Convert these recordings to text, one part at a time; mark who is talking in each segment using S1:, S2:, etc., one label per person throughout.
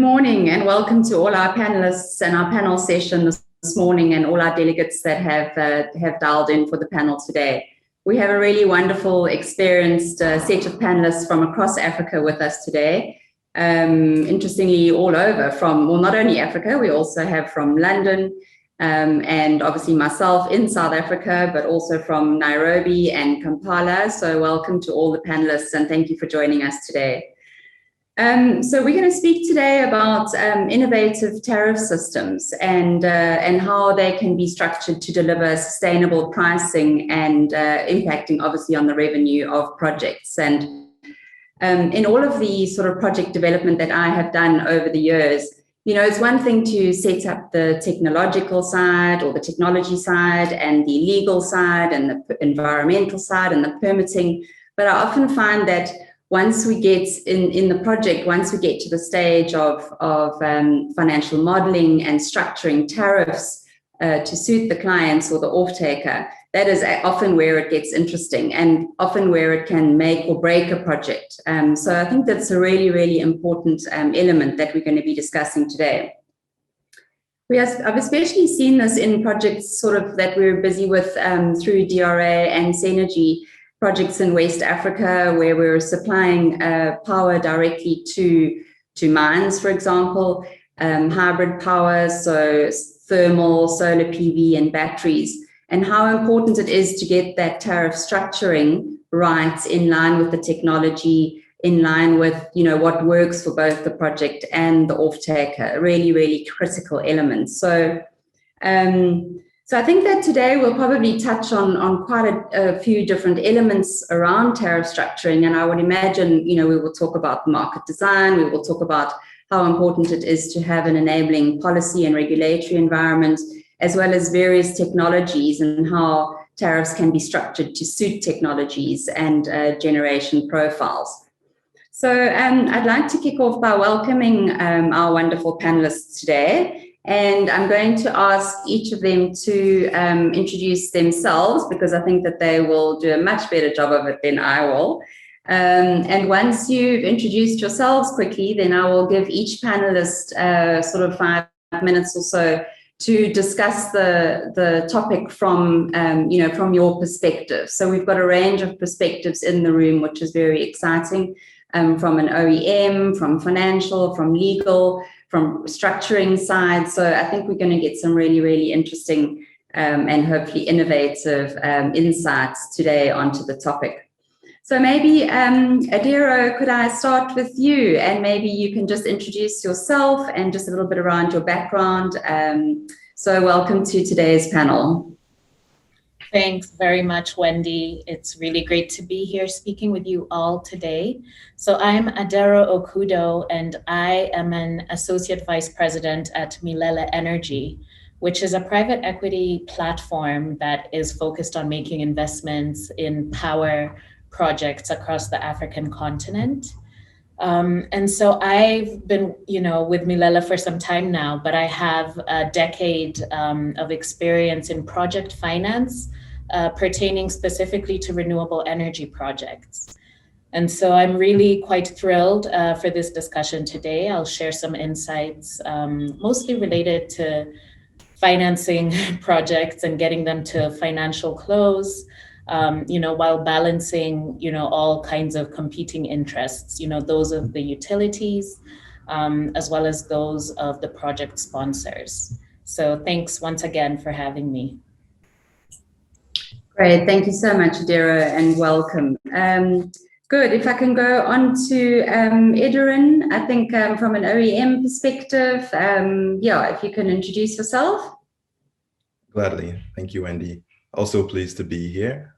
S1: morning and welcome to all our panelists and our panel session this morning and all our delegates that have dialed in for the panel today. We have a really wonderful, experienced set of panelists from across Africa with us today. Interestingly, all over from, well, not only Africa, we also have from London and obviously myself in South Africa, but also from Nairobi and Kampala. So welcome to all the panelists and thank you for joining us today. So we're going to speak today about innovative tariff systems and how they can be structured to deliver sustainable pricing and impacting obviously on the revenue of projects. And in all of the sort of project development that I have done over the years, you know, it's one thing to set up the technological side or the technology side and the legal side and the environmental side and the permitting, but I often find that once we get in the project, once we get to the stage of financial modeling and structuring tariffs to suit the clients or the off-taker, that is often where it gets interesting and often where it can make or break a project. So I think that's a really, really important element that we're going to be discussing today. I've especially seen this in projects sort of that we're busy with through DRA and Synergy, projects in West Africa where we're supplying power directly to mines, for example, hybrid power, so thermal, solar PV and batteries, and how important it is to get that tariff structuring right in line with the technology, in line with, you know, what works for both the project and the off-taker, really, really critical elements. So I think that today we'll probably touch on quite a few different elements around tariff structuring. And I would imagine, you know, we will talk about market design, we will talk about how important it is to have an enabling policy and regulatory environment, as well as various technologies and how tariffs can be structured to suit technologies and generation profiles. So I'd like to kick off by welcoming our wonderful panelists today. And I'm going to ask each of them to introduce themselves because I think that they will do a much better job of it than I will. And once you've introduced yourselves quickly, then I will give each panelist sort of 5 minutes or so to discuss the topic from, you know, from your perspective. So we've got a range of perspectives in the room, which is very exciting, from an OEM, from financial, from legal, from structuring side. So I think we're going to get some really, really interesting and hopefully innovative insights today onto the topic. So maybe, Adiro, could I start with you? And maybe you can just introduce yourself and just a little bit around your background. So welcome to today's panel.
S2: Thanks very much, Wendy. It's really great to be here speaking with you all today. So I'm Adero Okudo, and I am an Associate Vice President at Milele Energy, which is a private equity platform that is focused on making investments in power projects across the African continent. And so I've been, you know, with Milele for some time now, but I have a decade of experience in project finance pertaining specifically to renewable energy projects. And so I'm really quite thrilled for this discussion today. I'll share some insights mostly related to financing projects and getting them to financial close, you know, while balancing, you know, all kinds of competing interests, you know, those of the utilities, as well as those of the project sponsors. So thanks once again for having me.
S1: Great, thank you so much, Adira, and welcome. Good, if I can go on to Edirin, I think from an OEM perspective, yeah, if you can introduce yourself.
S3: Gladly, thank you, Wendy. Also pleased to be here.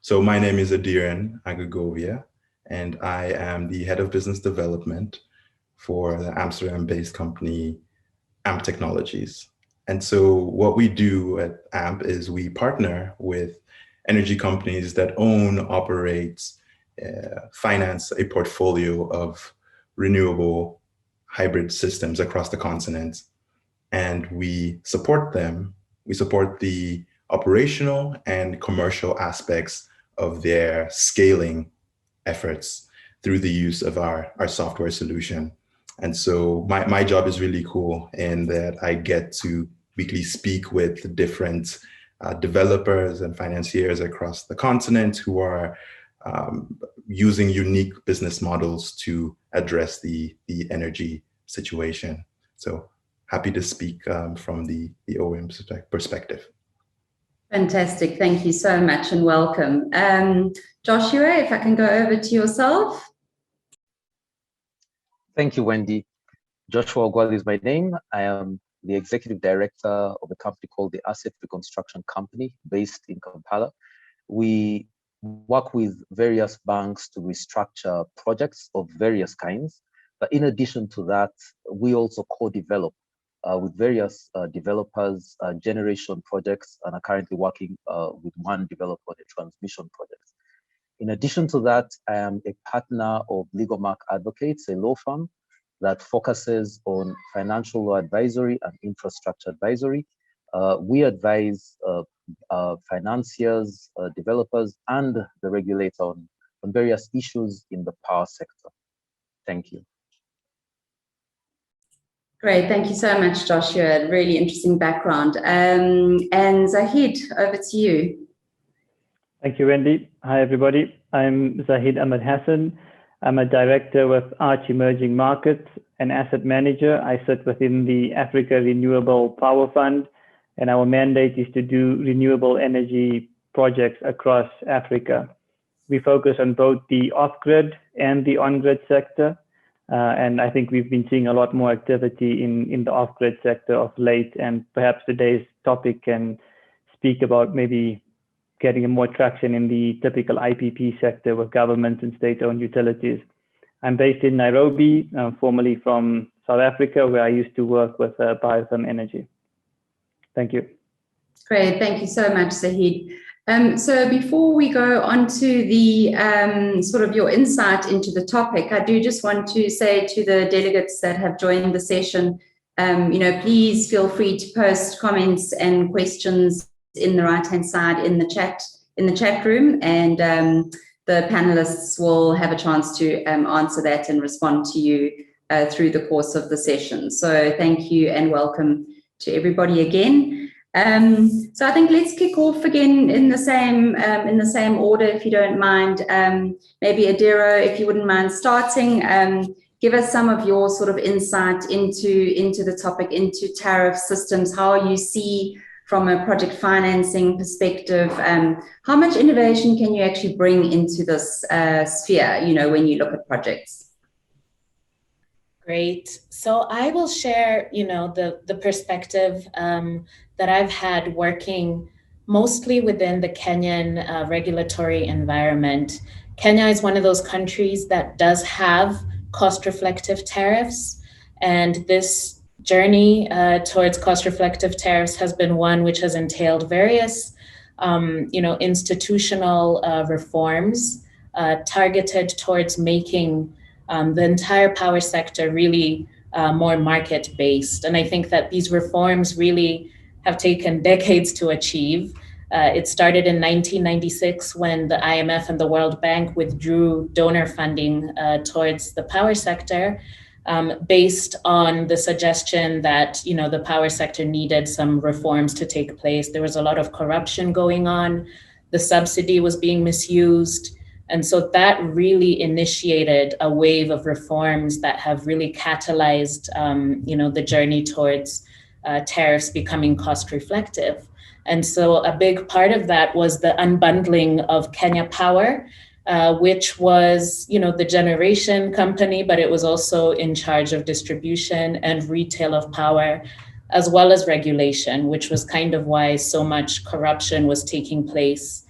S3: So my name is Adiran Agagovia, and I am the head of business development for the Amsterdam-based company AMP Technologies. And so what we do at AMP is we partner with energy companies that own, operate, finance a portfolio of renewable hybrid systems across the continent. And we support them. We support the operational and commercial aspects of their scaling efforts through the use of our software solution. And so my job is really cool in that I get to weekly speak with different developers and financiers across the continent who are using unique business models to address the energy situation. So happy to speak from the OEM perspective.
S1: Fantastic. Thank you so much and welcome. Joshua, if I can go over to yourself.
S4: Thank you, Wendy. Joshua Ogwal is my name. I am the executive director of a company called the Asset Reconstruction Company based in Kampala. We work with various banks to restructure projects of various kinds. But in addition to that, we also co-develop with various developers, generation projects, and are currently working with one developer on a transmission project. In addition to that, I am a partner of Legal Mark Advocates, a law firm that focuses on financial law advisory and infrastructure advisory. We advise financiers, developers, and the regulator on various issues in the power sector. Thank you.
S1: Great, thank you so much, Joshua. Really interesting background. And Zahid, over to you.
S5: Thank you, Wendy. Hi, everybody. I'm Zahid Ahmed Hassan. I'm a director with Arch Emerging Markets, an asset manager. I sit within the Africa Renewable Power Fund, and our mandate is to do renewable energy projects across Africa. We focus on both the off-grid and the on-grid sector. And I think we've been seeing a lot more activity in the off-grid sector of late, and perhaps today's topic can speak about maybe getting more traction in the typical IPP sector with government and state-owned utilities. I'm based in Nairobi, formerly from South Africa, where I used to work with Biotherm Energy. Thank you.
S1: Great, thank you so much, Zahid. So before we go on to the sort of your insight into the topic, I do just want to say to the delegates that have joined the session, please feel free to post comments and questions in the right-hand side in the chat room, and the panelists will have a chance to answer that and respond to you through the course of the session. So thank you and welcome to everybody again. So I think let's kick off again in the same order, if you don't mind. Maybe Adero, if you wouldn't mind starting, give us some of your sort of insight into the topic, into tariff systems, how you see from a project financing perspective, how much innovation can you actually bring into this sphere, when you look at projects?
S2: Great. So I will share, the perspective that I've had working mostly within the Kenyan regulatory environment. Kenya is one of those countries that does have cost-reflective tariffs, and this journey towards cost-reflective tariffs has been one which has entailed various, institutional reforms targeted towards making the entire power sector really more market-based. And I think that these reforms really have taken decades to achieve. It started in 1996 when the IMF and the World Bank withdrew donor funding towards the power sector, based on the suggestion that, the power sector needed some reforms to take place. There was a lot of corruption going on. The subsidy was being misused. And so that really initiated a wave of reforms that have really catalyzed, the journey towards tariffs becoming cost reflective. And so a big part of that was the unbundling of Kenya Power, which was, the generation company, but it was also in charge of distribution and retail of power, as well as regulation, which was kind of why so much corruption was taking place,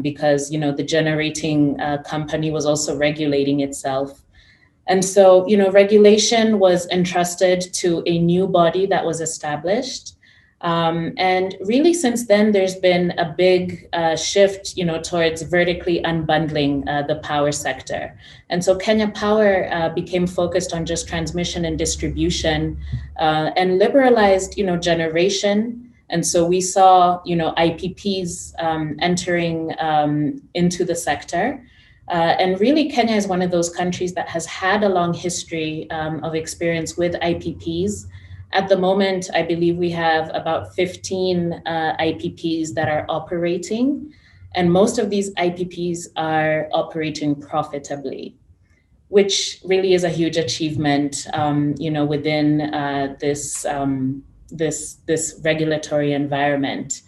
S2: because, the generating company was also regulating itself. And so, regulation was entrusted to a new body that was established. And really since then, there's been a big shift, towards vertically unbundling the power sector. And so Kenya Power became focused on just transmission and distribution and liberalized, generation. And so we saw, IPPs entering into the sector. And really, Kenya is one of those countries that has had a long history of experience with IPPs. At the moment, I believe we have about 15 IPPs that are operating, and most of these IPPs are operating profitably, which really is a huge achievement, within this regulatory environment.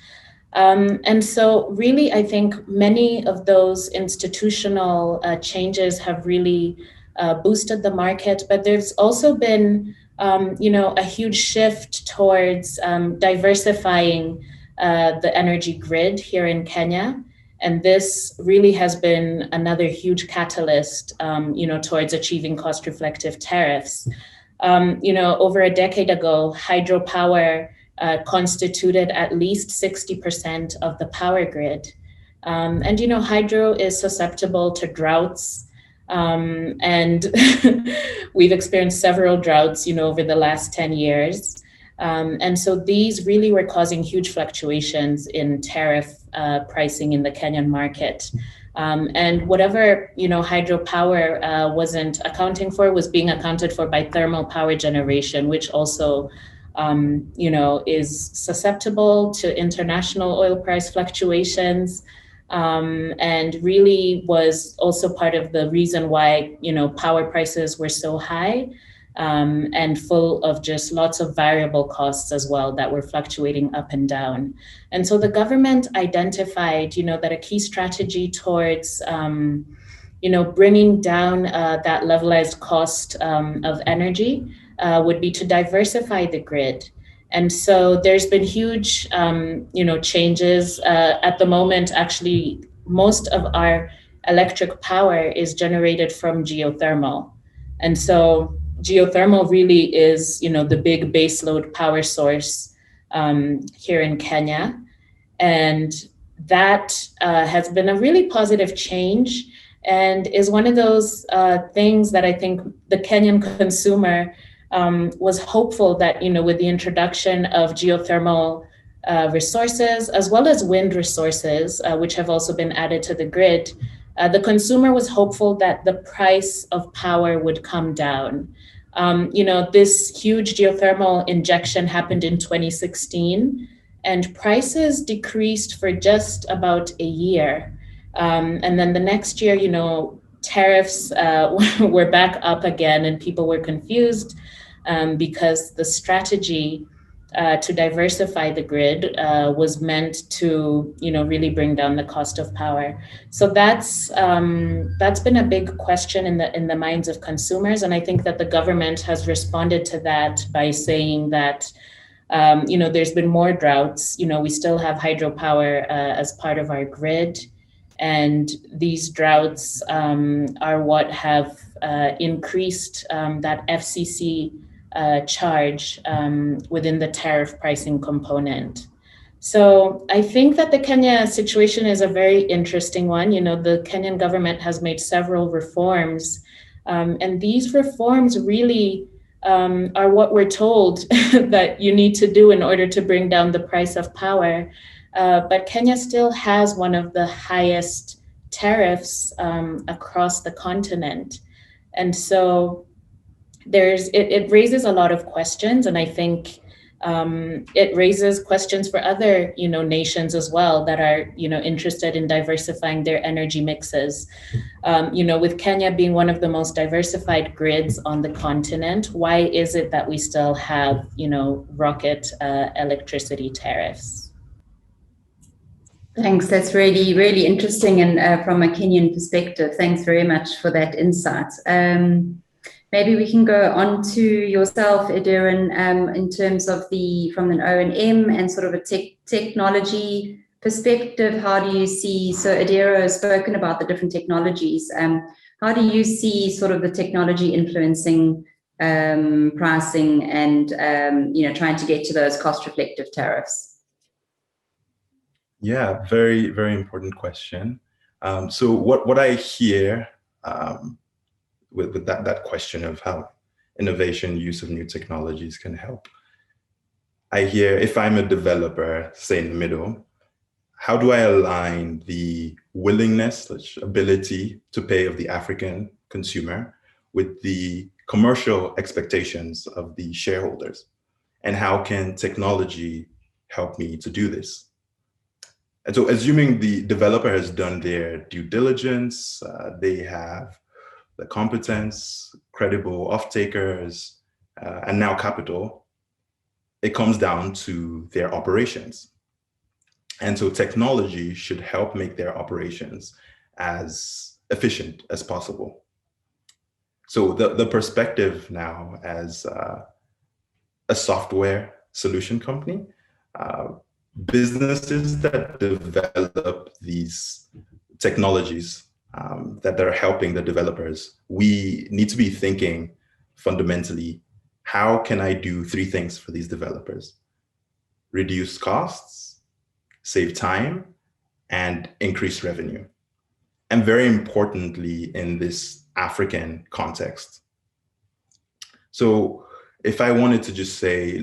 S2: And so really, I think many of those institutional changes have really boosted the market, but there's also been, a huge shift towards diversifying the energy grid here in Kenya. And this really has been another huge catalyst, towards achieving cost-reflective tariffs. Over a decade ago, hydropower constituted at least 60% of the power grid. And hydro is susceptible to droughts. And we've experienced several droughts, over the last 10 years. And so these really were causing huge fluctuations in tariff pricing in the Kenyan market. And whatever, hydropower wasn't accounting for was being accounted for by thermal power generation, which also is susceptible to international oil price fluctuations, and really was also part of the reason why, power prices were so high, and full of just lots of variable costs as well that were fluctuating up and down. And so the government identified, that a key strategy towards, bringing down that levelized cost of energy would be to diversify the grid. And so there's been huge, changes. At the moment, actually, most of our electric power is generated from geothermal. And so geothermal really is, the big baseload power source here in Kenya. And that has been a really positive change and is one of those things that I think the Kenyan consumer was hopeful that, with the introduction of geothermal resources, as well as wind resources, which have also been added to the grid, the consumer was hopeful that the price of power would come down. This huge geothermal injection happened in 2016, and prices decreased for just about a year. And then the next year, tariffs were back up again, and people were confused because the strategy to diversify the grid was meant to, really bring down the cost of power. So that's been a big question in the minds of consumers, and I think that the government has responded to that by saying that, there's been more droughts. We still have hydropower as part of our grid, and these droughts are what have increased that FCC charge within the tariff pricing component. So I think that the Kenya situation is a very interesting one. The Kenyan government has made several reforms, and these reforms really are what we're told that you need to do in order to bring down the price of power. But Kenya still has one of the highest tariffs across the continent. And so it raises a lot of questions, and I think it raises questions for other, nations as well that are, interested in diversifying their energy mixes. With Kenya being one of the most diversified grids on the continent, why is it that we still have, rocket electricity tariffs?
S1: Thanks. That's really, really interesting, and from a Kenyan perspective, thanks very much for that insight. Maybe we can go on to yourself, Ediran, in terms of from an O&M and sort of a technology perspective. How do you see, so Adira has spoken about the different technologies. How do you see sort of the technology influencing pricing and, trying to get to those cost-reflective tariffs?
S3: Yeah, very, very important question. So what I hear with that question of how innovation, use of new technologies can help, I hear, if I'm a developer, say in the middle, how do I align the willingness, ability to pay of the African consumer with the commercial expectations of the shareholders? And how can technology help me to do this? And so assuming the developer has done their due diligence, they have the competence, credible off-takers, and now capital, it comes down to their operations. And so technology should help make their operations as efficient as possible. So the perspective now as a software solution company, businesses that develop these technologies that are helping the developers, we need to be thinking fundamentally, how can I do three things for these developers? Reduce costs, save time, and increase revenue. And very importantly, in this African context. So if I wanted to just say,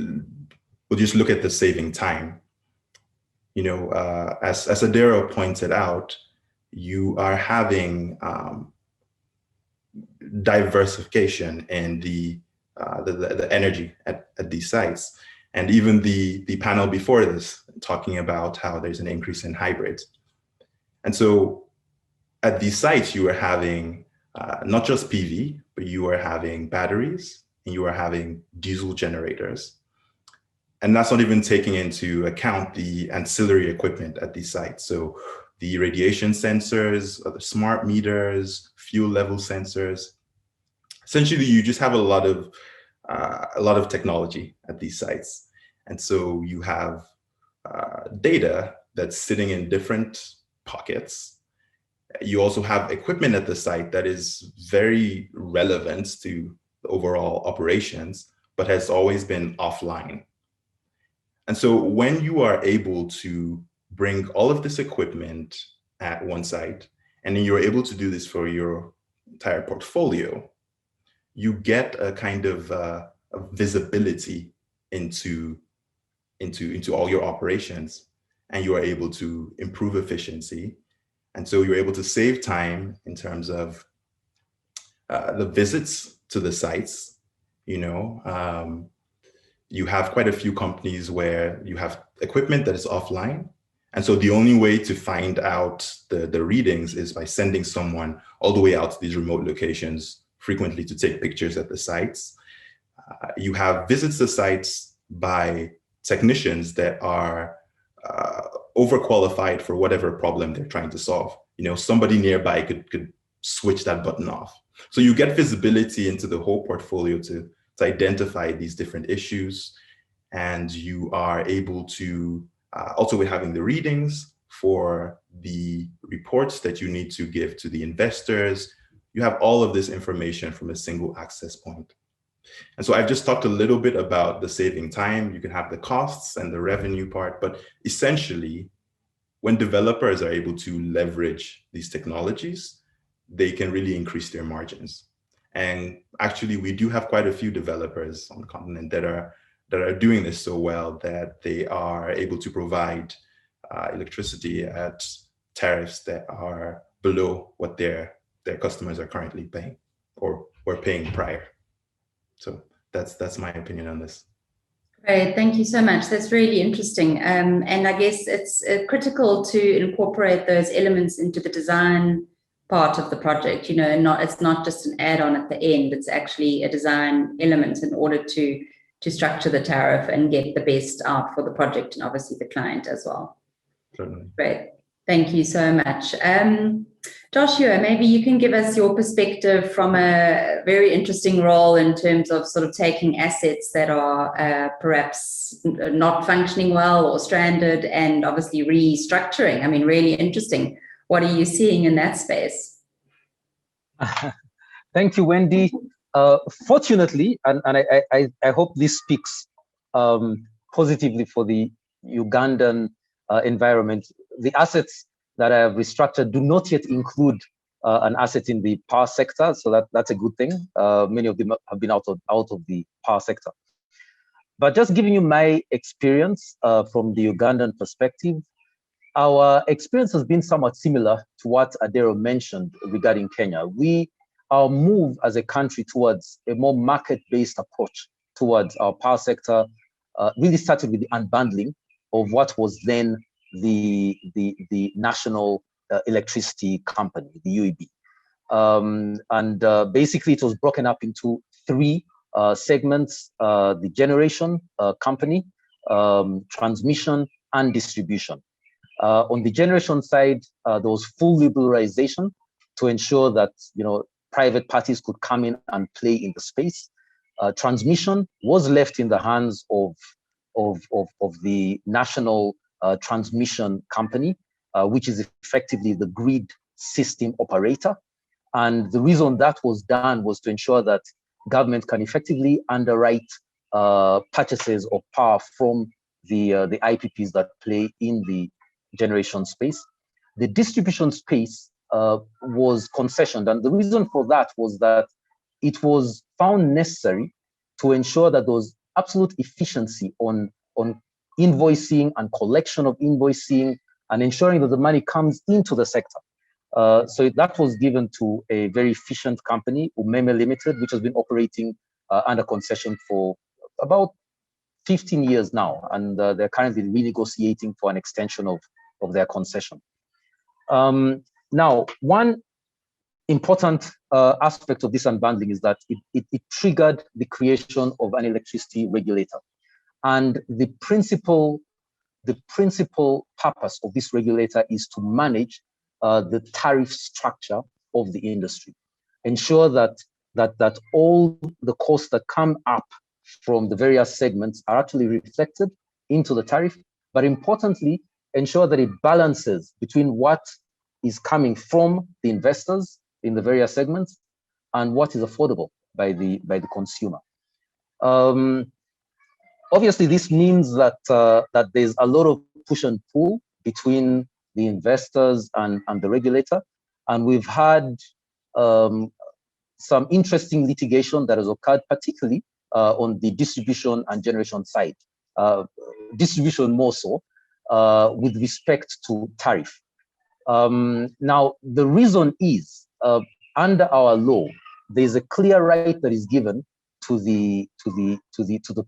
S3: we'll just look at the saving time. You know, as Adero pointed out, you are having diversification in the energy at these sites. And even the panel before this, talking about how there's an increase in hybrids. And so at these sites, you are having not just PV, but you are having batteries and you are having diesel generators. And that's not even taking into account the ancillary equipment at these sites. So the radiation sensors, the smart meters, fuel level sensors. Essentially, you just have a lot of technology at these sites. And so you have data that's sitting in different pockets. You also have equipment at the site that is very relevant to the overall operations, but has always been offline. And so when you are able to bring all of this equipment at one site, and then you're able to do this for your entire portfolio, you get a kind of a visibility into all your operations, and you are able to improve efficiency. And so you're able to save time in terms of the visits to the sites. You know, you have quite a few companies where you have equipment that is offline. And so the only way to find out the readings is by sending someone all the way out to these remote locations frequently to take pictures at the sites. You have visits to sites by technicians that are overqualified for whatever problem they're trying to solve. You know, somebody nearby could switch that button off. So you get visibility into the whole portfolio to identify these different issues. And you are able to, also with having the readings for the reports that you need to give to the investors, you have all of this information from a single access point. And so I've just talked a little bit about the saving time. You can have the costs and the revenue part, but essentially, when developers are able to leverage these technologies, they can really increase their margins. And actually, we do have quite a few developers on the continent that are doing this so well that they are able to provide electricity at tariffs that are below what their customers are currently paying or were paying prior. So that's my opinion on this.
S1: Great, thank you so much. That's really interesting. And I guess it's critical to incorporate those elements into the design part of the project, you know, and it's not just an add-on at the end, it's actually a design element in order to structure the tariff and get the best out for the project and obviously the client as well.
S3: Certainly.
S1: Great, thank you so much. Joshua, maybe you can give us your perspective from a very interesting role in terms of sort of taking assets that are perhaps not functioning well or stranded and obviously restructuring. I mean, really interesting. What are you seeing in that space?
S4: Thank you, Wendy. Fortunately, and I hope this speaks positively for the Ugandan environment, the assets that I have restructured do not yet include an asset in the power sector, so that's a good thing. Many of them have been out of the power sector. But just giving you my experience from the Ugandan perspective, our experience has been somewhat similar to what Adero mentioned regarding Kenya. Our move as a country towards a more market-based approach towards our power sector really started with the unbundling of what was then the National Electricity Company, the UEB. Basically, it was broken up into three segments: the generation company, transmission, and distribution. On the generation side, there was full liberalization to ensure that private parties could come in and play in the space. Transmission was left in the hands of the National Transmission Company, which is effectively the grid system operator. And the reason that was done was to ensure that government can effectively underwrite purchases of power from the IPPs that play in the generation space. The distribution space was concessioned, and the reason for that was that it was found necessary to ensure that there was absolute efficiency on invoicing and collection of invoicing and ensuring that the money comes into the sector. So that was given to a very efficient company, Umeme Limited, which has been operating under concession for about 15 years now, and they're currently renegotiating for an extension of their concession. Now, one important aspect of this unbundling is that it triggered the creation of an electricity regulator. And the principal purpose of this regulator is to manage the tariff structure of the industry, ensure that all the costs that come up from the various segments are actually reflected into the tariff, but importantly, ensure that it balances between what is coming from the investors in the various segments and what is affordable by the consumer. Obviously, this means that that there's a lot of push and pull between the investors and the regulator, and we've had some interesting litigation that has occurred, particularly on the distribution and generation side. Distribution more so, with respect to tariff. Now, the reason is, under our law, there's a clear right that is given to the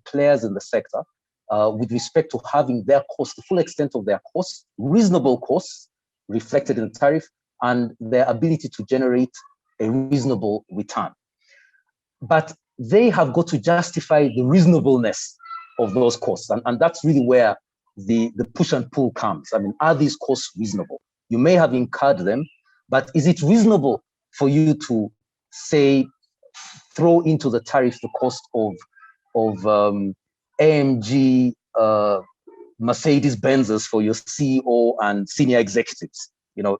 S4: players in the sector with respect to having their costs, the full extent of their costs, reasonable costs reflected in the tariff, and their ability to generate a reasonable return. But they have got to justify the reasonableness of those costs, and that's really where the push and pull comes. I mean, are these costs reasonable? You may have incurred them, but is it reasonable for you to say, throw into the tariff the cost of AMG Mercedes Benzes for your CEO and senior executives?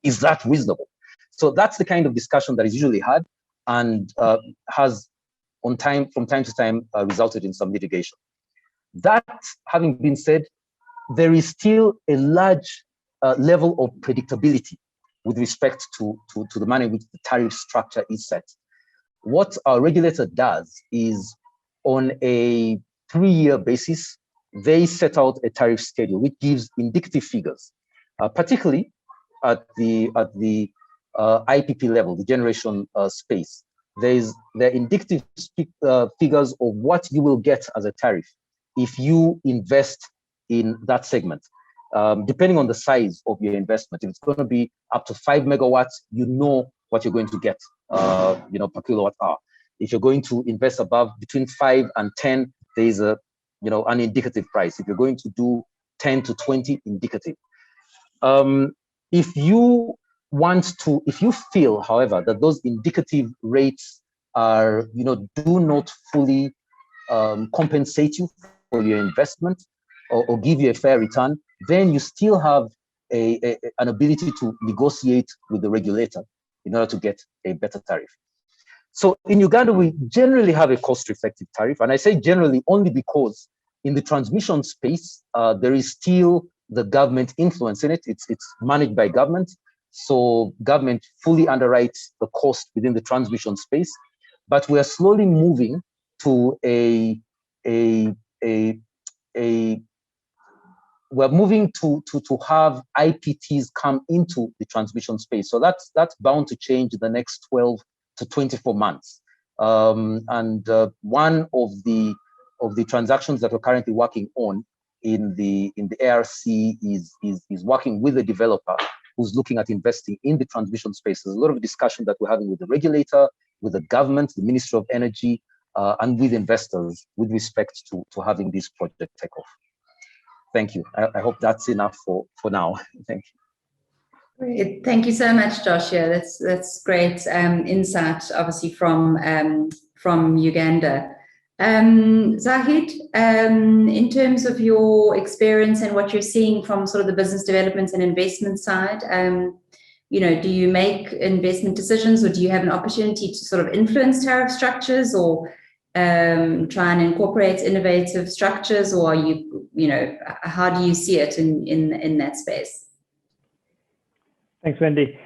S4: Is that reasonable? So that's the kind of discussion that is usually had, and has from time to time resulted in some litigation. That having been said, there is still a large level of predictability with respect to the manner in which the tariff structure is set. What our regulator does is, on a 3-year basis, they set out a tariff schedule which gives indicative figures, particularly at the IPP level, the generation space. There are indicative figures of what you will get as a tariff if you invest in that segment, depending on the size of your investment. If it's going to be up to 5 megawatts, you know what you're going to get, per kilowatt hour. If you're going to invest above between 5 and 10, there is an indicative price. If you're going to do 10 to 20, indicative. If you feel, however, that those indicative rates are, do not fully compensate you for your investment or give you a fair return, then you still have an ability to negotiate with the regulator in order to get a better tariff. So in Uganda, we generally have a cost-reflective tariff. And I say generally only because in the transmission space, there is still the government influence in it. It's managed by government. So government fully underwrites the cost within the transmission space. But we are slowly moving to a we're moving to have IPTs come into the transmission space. So that's bound to change in the next 12 to 24 months. One of the transactions that we're currently working on in the ARC is working with a developer who's looking at investing in the transmission space. There's a lot of discussion that we're having with the regulator, with the government, the Ministry of Energy, and with investors with respect to having this project take off. Thank you. I hope that's enough for now. Thank you.
S1: Great. Thank you so much, Joshua. That's great insight, obviously from Uganda. Zahid, in terms of your experience and what you're seeing from sort of the business development and investment side, do you make investment decisions, or do you have an opportunity to sort of influence tariff structures, or try and incorporate innovative structures, or are you, how do you see it in that space?
S5: Thanks, Wendy.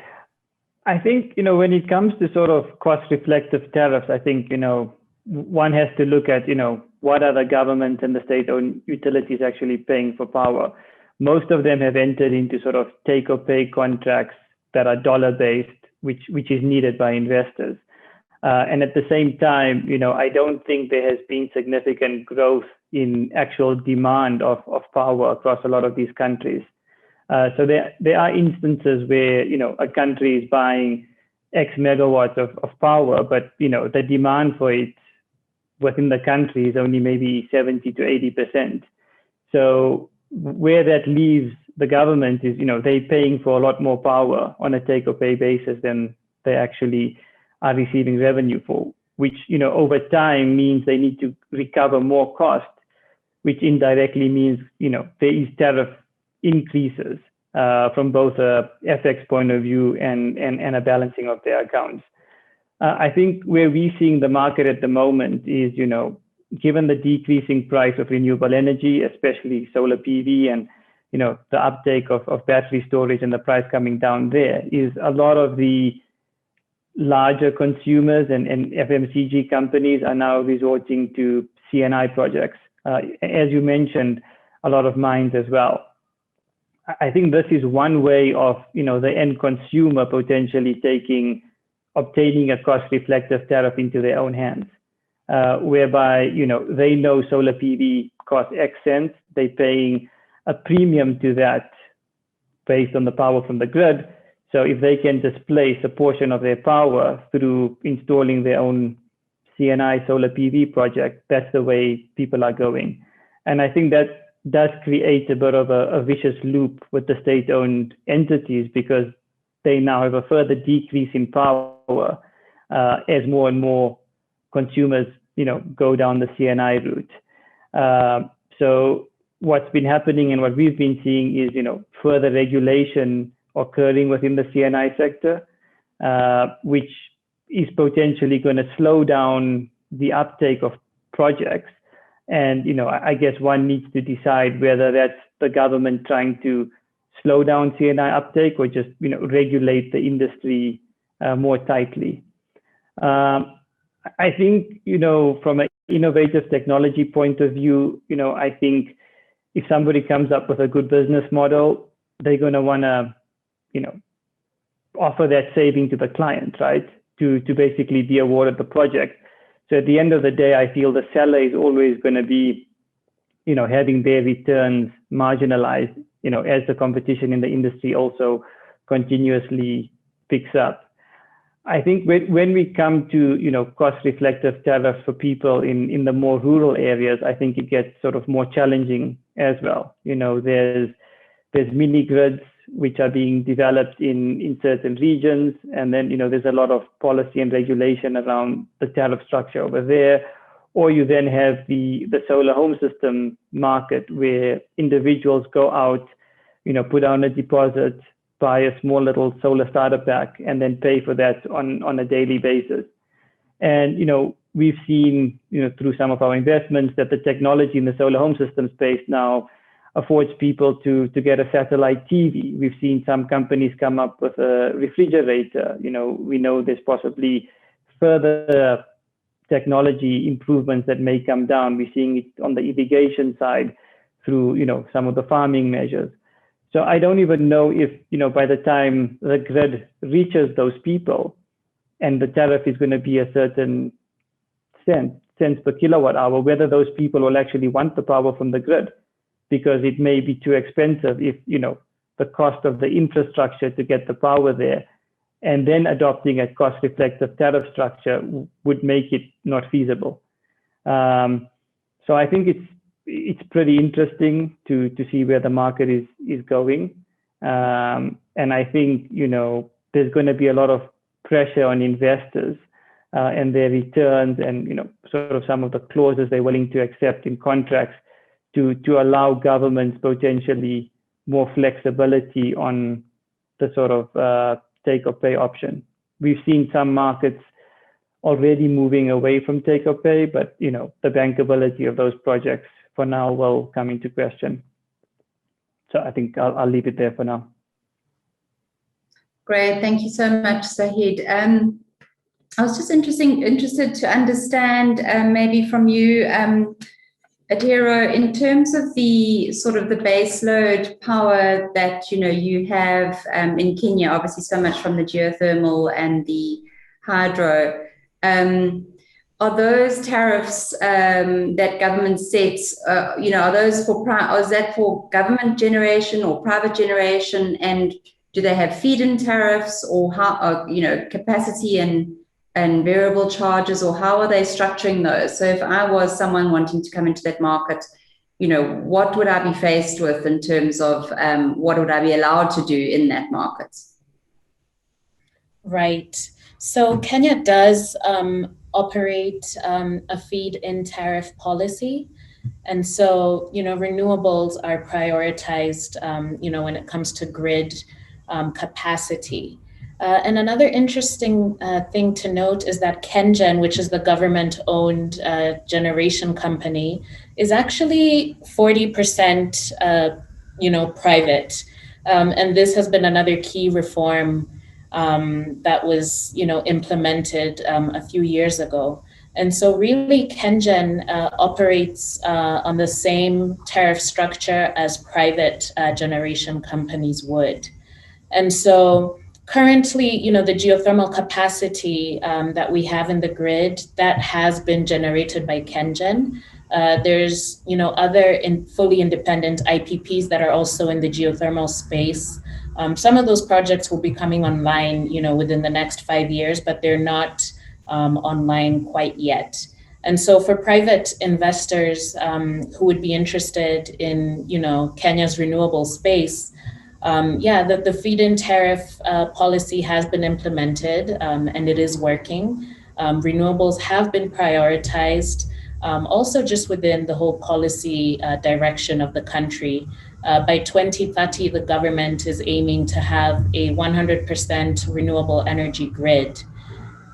S5: I think, when it comes to sort of cost reflective tariffs, I think, one has to look at, what are the government and the state-owned utilities actually paying for power. Most of them have entered into sort of take or pay contracts that are dollar-based, which is needed by investors. And at the same time, I don't think there has been significant growth in actual demand of power across a lot of these countries. So there are instances where, a country is buying X megawatts of power, but, the demand for it within the country is only maybe 70 to 80%. So where that leaves the government is, they're paying for a lot more power on a take or pay basis than they actually are receiving revenue for, which, over time means they need to recover more cost, which indirectly means, there is tariff increases from both a FX point of view and a balancing of their accounts. I think where we're seeing the market at the moment is, given the decreasing price of renewable energy, especially solar PV, and, the uptake of battery storage and the price coming down there, is a lot of the larger consumers and FMCG companies are now resorting to C&I projects. As you mentioned, a lot of mines as well. I think this is one way of, the end consumer potentially obtaining a cost reflective tariff into their own hands, whereby, they know solar PV costs X cents, they're paying a premium to that based on the power from the grid. So if they can displace a portion of their power through installing their own C&I solar PV project, that's the way people are going. And I think that does create a bit of a vicious loop with the state-owned entities, because they now have a further decrease in power as more and more consumers, go down the C&I route. So what's been happening and what we've been seeing is, further regulation occurring within the C&I sector, which is potentially going to slow down the uptake of projects. And, I guess one needs to decide whether that's the government trying to slow down C&I uptake or just, regulate the industry more tightly. I think, from an innovative technology point of view, I think if somebody comes up with a good business model, they're going to want to, offer that saving to the client, right? To basically be awarded the project. So at the end of the day, I feel the seller is always going to be, having their returns marginalized, as the competition in the industry also continuously picks up. I think when we come to, cost reflective tariffs for people in the more rural areas, I think it gets sort of more challenging as well. There's mini grids which are being developed in certain regions. And then, there's a lot of policy and regulation around the tariff structure over there. Or you then have the solar home system market where individuals go out, put down a deposit, buy a small little solar starter pack, and then pay for that on a daily basis. And, we've seen, through some of our investments that the technology in the solar home system space now affords people to get a satellite TV. We've seen some companies come up with a refrigerator. We know there's possibly further technology improvements that may come down. We're seeing it on the irrigation side, through, some of the farming measures. So I don't even know if, by the time the grid reaches those people and the tariff is going to be a certain cents per kilowatt hour, whether those people will actually want the power from the grid, because it may be too expensive if, the cost of the infrastructure to get the power there, and then adopting a cost reflective tariff structure would make it not feasible. So I think it's pretty interesting to see where the market is going. And I think, there's going to be a lot of pressure on investors and their returns and, sort of some of the clauses they're willing to accept in contracts to allow governments potentially more flexibility on the sort of take or pay option. We've seen some markets already moving away from take or pay, but the bankability of those projects for now will come into question. So I think I'll leave it there for now.
S1: Great, thank you so much, Zahid. I was just interested to understand maybe from you, Adero, in terms of the sort of the baseload power that you have in Kenya, obviously so much from the geothermal and the hydro. Are those tariffs that government sets? Are those or is that for government generation or private generation? And do they have feed-in tariffs, or how? Capacity and variable charges, or how are they structuring those? So if I was someone wanting to come into that market, what would I be faced with in terms of what would I be allowed to do in that market?
S2: Right. So Kenya does operate a feed-in tariff policy. And so, renewables are prioritized, when it comes to grid capacity. And another interesting thing to note is that KenGen, which is the government-owned generation company, is actually 40%, private. And this has been another key reform that was, implemented a few years ago. And so really KenGen operates on the same tariff structure as private generation companies would. And so currently, the geothermal capacity that we have in the grid, that has been generated by KenGen. There's, other fully independent IPPs that are also in the geothermal space. Some of those projects will be coming online, within the next 5 years, but they're not online quite yet. And so for private investors who would be interested in, Kenya's renewable space, the feed-in tariff policy has been implemented and it is working. Renewables have been prioritized, also just within the whole policy direction of the country. By 2030, the government is aiming to have a 100% renewable energy grid.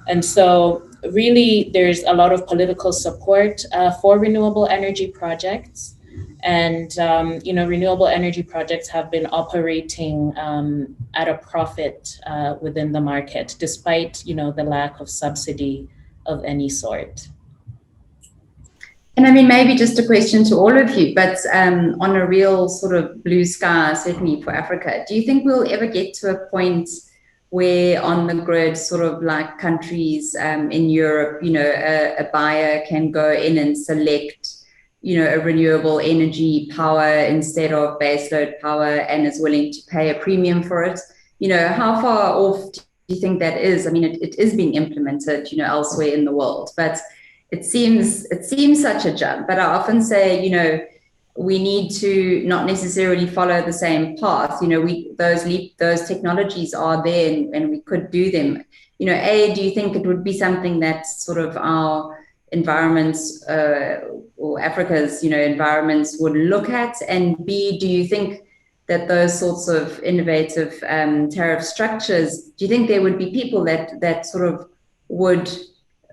S2: And so really there's a lot of political support for renewable energy projects. And, renewable energy projects have been operating at a profit within the market, despite, the lack of subsidy of any sort.
S1: And I mean, maybe just a question to all of you, but on a real sort of blue sky, certainly for Africa, do you think we'll ever get to a point where on the grid, sort of like countries in Europe, a buyer can go in and select a renewable energy power instead of baseload power and is willing to pay a premium for it? How far off do you think that is? I mean, it is being implemented, elsewhere in the world, but it seems such a jump. But I often say, we need to not necessarily follow the same path. Those technologies are there and we could do them. Do you think it would be something that sort of our environments or Africa's, environments would look at? And B, do you think that those sorts of innovative tariff structures, do you think there would be people that sort of would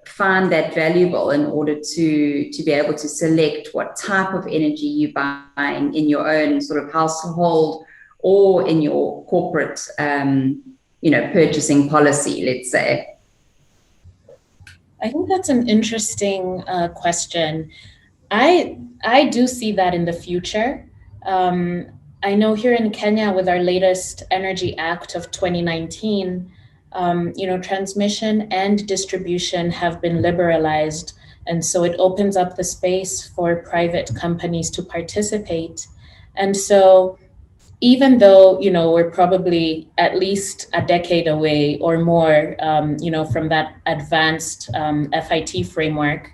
S1: find that valuable in order to be able to select what type of energy you're buying in your own sort of household or in your corporate, purchasing policy, let's say?
S2: I think that's an interesting question. I do see that in the future. I know here in Kenya, with our latest Energy Act of 2019, transmission and distribution have been liberalized. And so it opens up the space for private companies to participate. And so even though, we're probably at least a decade away or more, from that advanced FIT framework,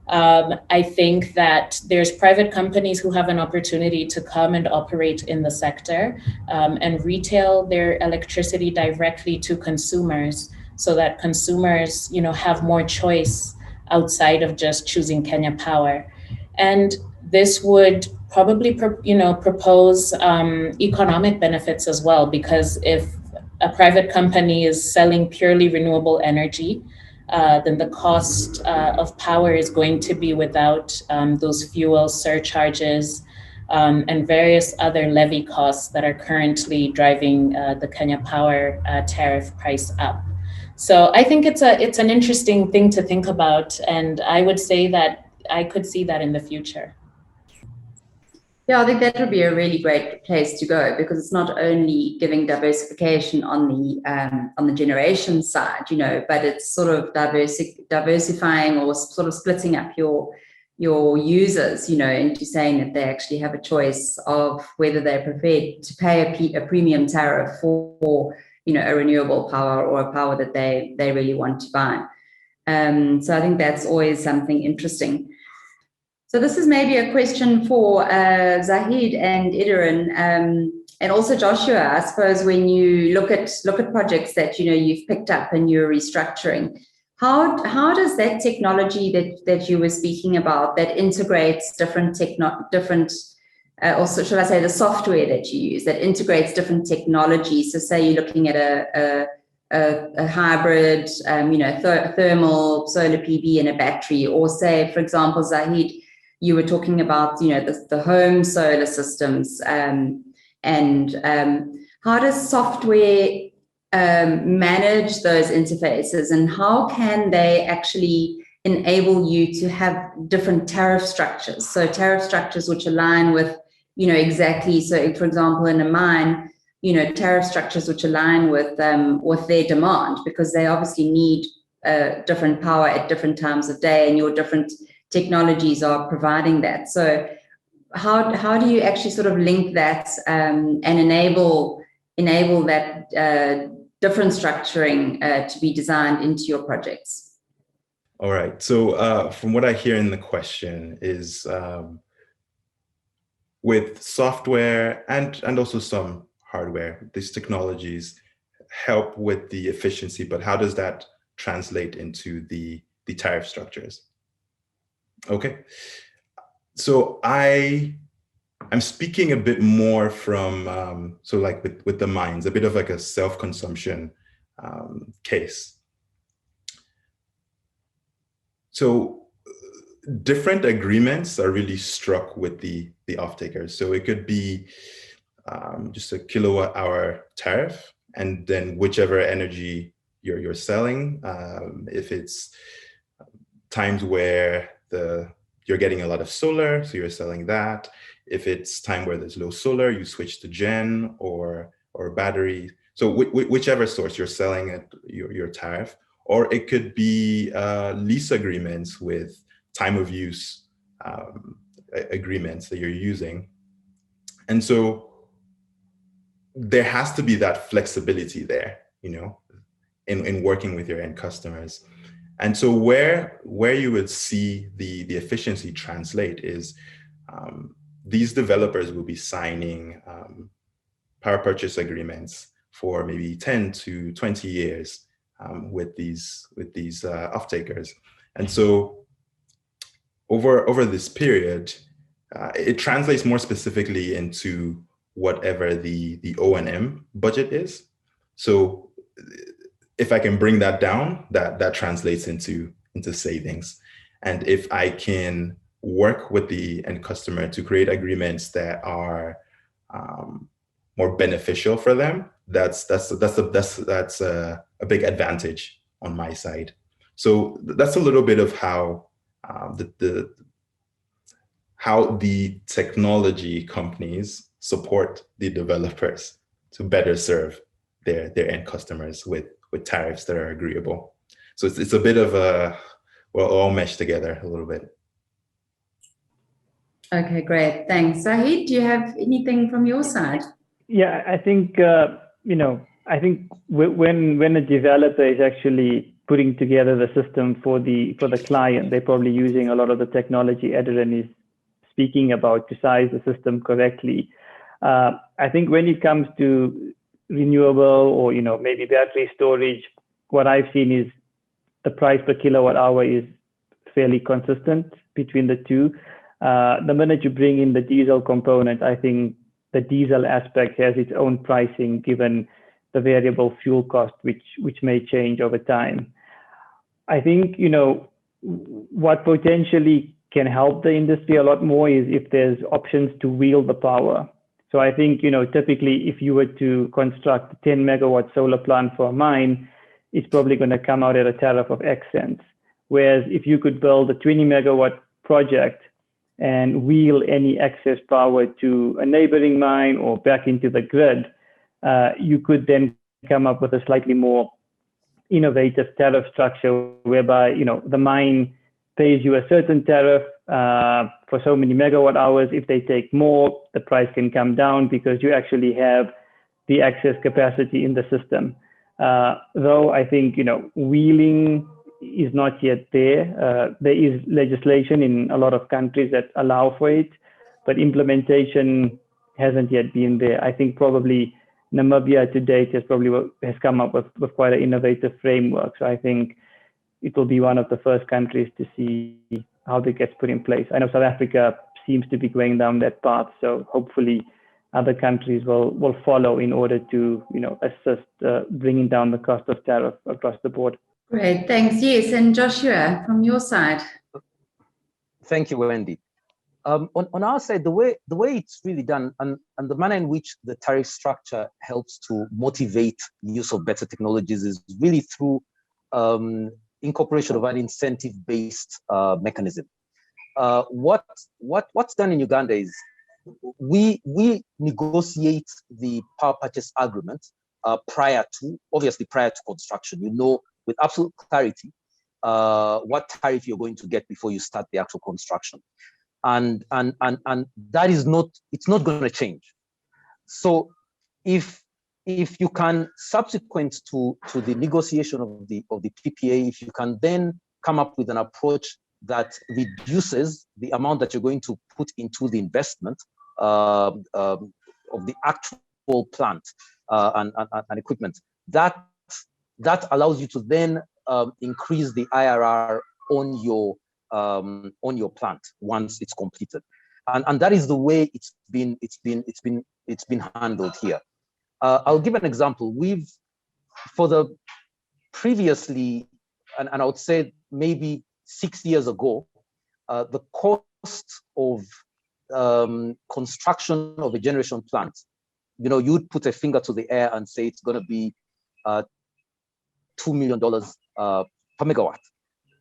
S2: I think that there's private companies who have an opportunity to come and operate in the sector and retail their electricity directly to consumers, so that consumers, have more choice outside of just choosing Kenya Power. And this would probably, propose economic benefits as well, because if a private company is selling purely renewable energy, then the cost of power is going to be without those fuel surcharges and various other levy costs that are currently driving the Kenya Power tariff price up. So I think it's an interesting thing to think about, and I would say that I could see that in the future.
S1: Yeah, I think that would be a really great place to go, because it's not only giving diversification on the generation side, but it's sort of diversifying or sort of splitting up your users, into saying that they actually have a choice of whether they're prepared to pay a premium tariff for a renewable power or a power that they really want to buy. So I think that's always something interesting. So this is maybe a question for Zahid and Idiran, and also Joshua. I suppose when you look at projects that you've picked up and you're restructuring, how does that technology that you were speaking about, that integrates different also should I say the software that you use that integrates different technologies? So say you're looking at a hybrid, thermal, solar PV and a battery, or say, for example, Zahid, you were talking about, the home solar systems, and how does software manage those interfaces, and how can they actually enable you to have different tariff structures? So tariff structures which align with, exactly. So for example, in a mine, tariff structures which align with their demand, because they obviously need different power at different times of day, and your different technologies are providing that. So how do you actually sort of link that and enable that different structuring to be designed into your projects?
S3: All right. So from what I hear in the question is with software and also some hardware, these technologies help with the efficiency, but how does that translate into the tariff structures? Okay. So I'm speaking a bit more from, so like with the mines, a bit of like a self-consumption case. So different agreements are really struck with the off-takers. So it could be just a kilowatt hour tariff, and then whichever energy you're selling, if it's times where you're getting a lot of solar, so you're selling that. If it's time where there's low solar, you switch to gen or battery. So whichever source you're selling at your tariff, or it could be lease agreements with time of use agreements that you're using. And so there has to be that flexibility there, in working with your end customers. And so where you would see the efficiency translate is these developers will be signing power purchase agreements for maybe 10 to 20 years with these off-takers. And so over this period, it translates more specifically into whatever the O&M budget is. So if I can bring that down, that translates into savings. And if I can work with the end customer to create agreements that are more beneficial for them, that's a big advantage on my side. So that's a little bit of how how the technology companies support the developers to better serve their end customers with tariffs that are agreeable. So it's a bit of a, we're all meshed together a little bit.
S1: Okay, great. Thanks. Zahid, do you have anything from your side?
S5: Yeah, I think, I think when a developer is actually putting together the system for the client, they're probably using a lot of the technology Adrian is speaking about to size the system correctly. I think when it comes to renewable or, maybe battery storage, what I've seen is the price per kilowatt hour is fairly consistent between the two. The minute you bring in the diesel component, I think the diesel aspect has its own pricing given the variable fuel cost, which may change over time. I think, what potentially can help the industry a lot more is if there's options to wheel the power. So I think, typically if you were to construct a 10 megawatt solar plant for a mine, it's probably going to come out at a tariff of X cents. Whereas if you could build a 20 megawatt project and wheel any excess power to a neighboring mine or back into the grid, you could then come up with a slightly more innovative tariff structure whereby, the mine pays you a certain tariff for so many megawatt hours. If they take more, the price can come down because you actually have the excess capacity in the system. Though I think, wheeling is not yet there. There is legislation in a lot of countries that allow for it, but implementation hasn't yet been there. I think probably Namibia to date has come up with quite an innovative framework. So I think it will be one of the first countries to see how that gets put in place. I know South Africa seems to be going down that path. So hopefully other countries will follow in order to, assist bringing down the cost of tariff across the board.
S1: Great, thanks. Yes, and Joshua, from your side.
S4: Thank you, Wendy. On our side, the way it's really done and the manner in which the tariff structure helps to motivate use of better technologies is really through incorporation of an incentive-based mechanism. What's done in Uganda is we negotiate the power purchase agreement prior to construction. With absolute clarity what tariff you're going to get before you start the actual construction. And that is it's not going to change. So if you can, subsequent to the negotiation of the PPA, if you can then come up with an approach that reduces the amount that you're going to put into the investment of the actual plant and equipment, that allows you to then increase the IRR on your plant once it's completed, and that is the way it's been handled here. I'll give an example. For the previously, and I would say maybe 6 years ago, the cost of construction of a generation plant, you'd put a finger to the air and say it's going to be $2 million per megawatt.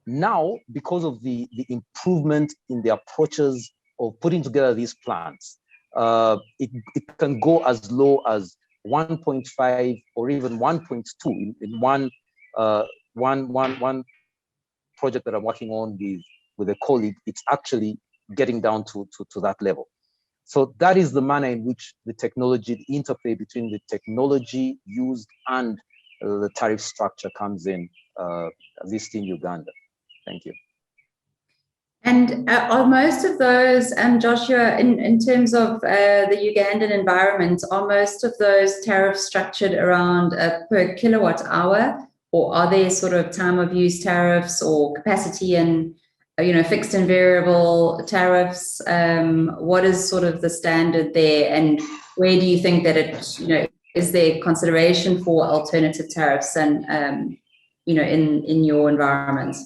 S4: Now, because of the improvement in the approaches of putting together these plants, it can go as low as 1.5 or even 1.2 in one project that I'm working on with a colleague. It's actually getting down to that level. So that is the manner in which the interplay between the technology used and the tariff structure comes in, at least in Uganda. Thank you.
S1: And are most of those, Joshua, in terms of the Ugandan environment, are most of those tariffs structured around per kilowatt hour, or are there sort of time of use tariffs or capacity and fixed and variable tariffs? What is sort of the standard there, and where do you think that it is there consideration for alternative tariffs and in your environment?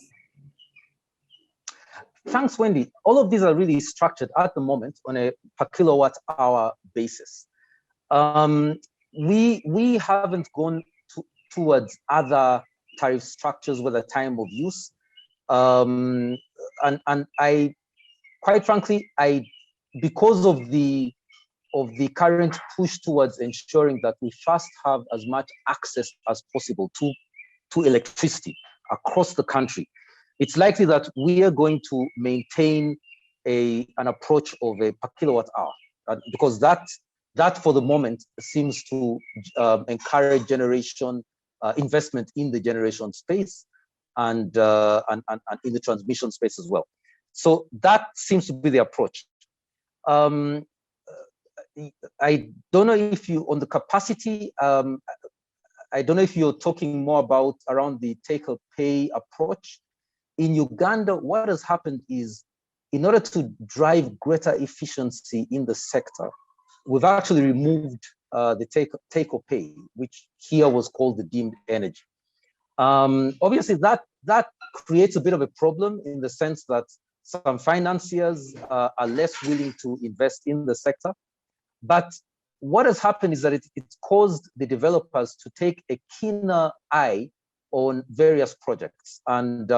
S4: Thanks, Wendy. All of these are really structured at the moment on a per kilowatt hour basis. We haven't gone towards other tariff structures with a time of use. And quite frankly, because of the current push towards ensuring that we first have as much access as possible to electricity across the country, it's likely that we are going to maintain an approach of a per kilowatt hour, because that for the moment seems to encourage generation investment in the generation space and in the transmission space as well. So that seems to be the approach. I don't know if you, on the capacity, I don't know if you're talking more about around the take-or-pay approach. In Uganda, what has happened is, in order to drive greater efficiency in the sector, we've actually removed the take-or-pay, which here was called the deemed energy. Obviously, that creates a bit of a problem in the sense that some financiers are less willing to invest in the sector. But what has happened is that it's caused the developers to take a keener eye on various projects, and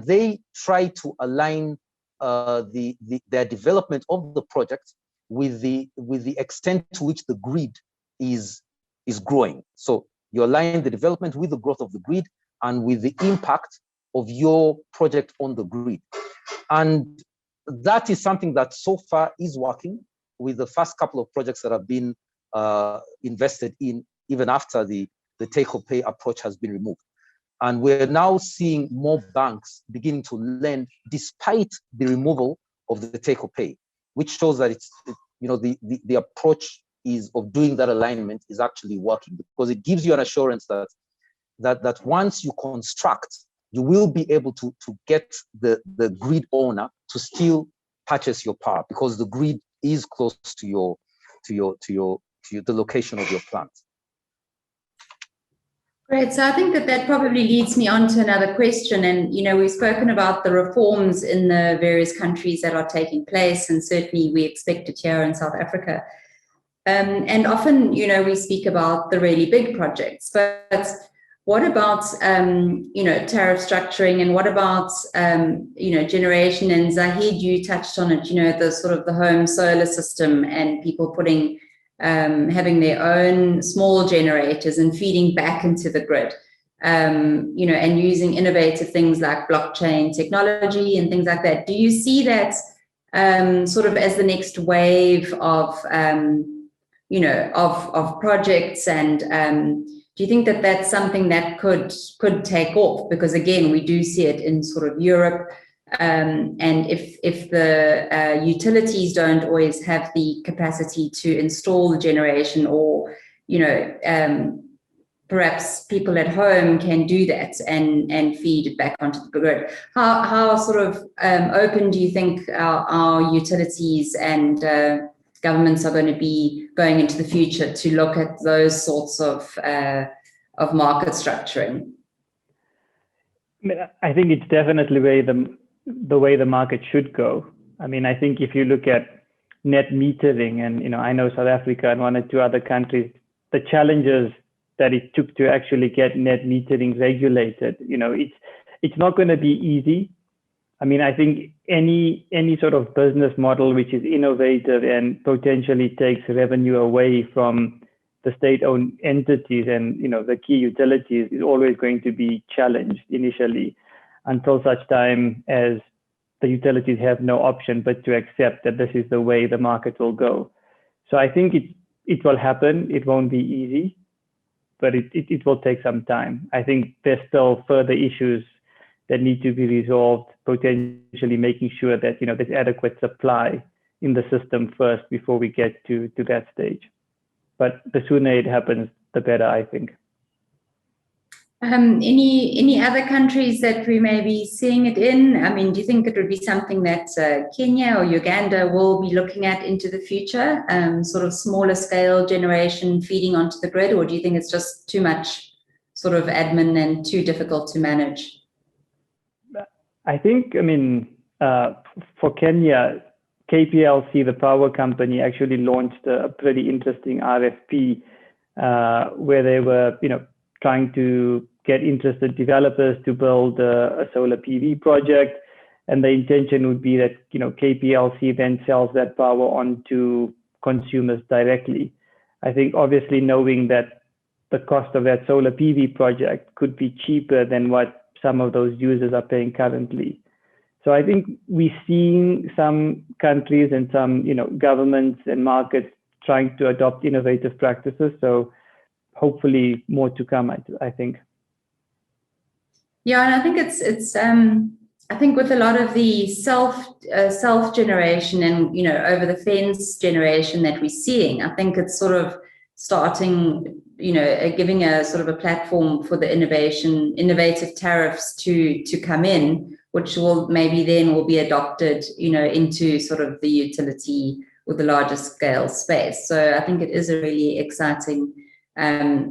S4: they try to align their development of the project with the extent to which the grid is growing. So you align the development with the growth of the grid and with the impact of your project on the grid. And that is something that so far is working with the first couple of projects that have been invested in, even after the take-or-pay approach has been removed. And we're now seeing more banks beginning to lend despite the removal of the take-or-pay, which shows that the approach of doing that alignment is actually working, because it gives you an assurance that once you construct, you will be able to get the grid owner to still purchase your power, because the grid is close to the location of your plant.
S1: Great. So I think that probably leads me on to another question. And, we've spoken about the reforms in the various countries that are taking place, and certainly we expect it here in South Africa. And often, we speak about the really big projects, but what about, tariff structuring, and what about, generation? And Zahid, you touched on it, the sort of the home solar system and people putting, having their own small generators and feeding back into the grid, and using innovative things like blockchain technology and things like that. Do you see that sort of as the next wave of, of projects? And do you think that that's something that could take off? Because again, we do see it in sort of Europe. And if the utilities don't always have the capacity to install the generation, or perhaps people at home can do that and feed it back onto the grid. How sort of open do you think our utilities and governments are going to be going into the future to look at those sorts of market structuring?
S5: I think it's definitely the way the market should go. I mean, I think if you look at net metering, and I know South Africa and one or two other countries, the challenges that it took to actually get net metering regulated, it's not going to be easy. I mean, I think any sort of business model which is innovative and potentially takes revenue away from the state-owned entities and the key utilities is always going to be challenged initially, until such time as the utilities have no option but to accept that this is the way the market will go. So I think it will happen. It won't be easy, but it will take some time. I think there's still further issues that need to be resolved, potentially making sure that there's adequate supply in the system first before we get to that stage. But the sooner it happens, the better, I think.
S1: Any other countries that we may be seeing it in? I mean, do you think it would be something that Kenya or Uganda will be looking at into the future, sort of smaller scale generation feeding onto the grid, or do you think it's just too much sort of admin and too difficult to manage?
S5: I think, for Kenya, KPLC, the power company, actually launched a pretty interesting RFP where they were, trying to get interested developers to build a solar PV project. And the intention would be that, KPLC then sells that power on to consumers directly. I think obviously knowing that the cost of that solar PV project could be cheaper than what some of those users are paying currently. So I think we're seeing some countries and some, governments and markets trying to adopt innovative practices. So hopefully more to come, I think.
S1: Yeah, and I think it's I think with a lot of the self generation and over the fence generation that we're seeing, I think it's sort of starting, giving a sort of a platform for the innovative tariffs to come in, which will maybe then will be adopted, into sort of the utility or the larger scale space. So I think it is a really exciting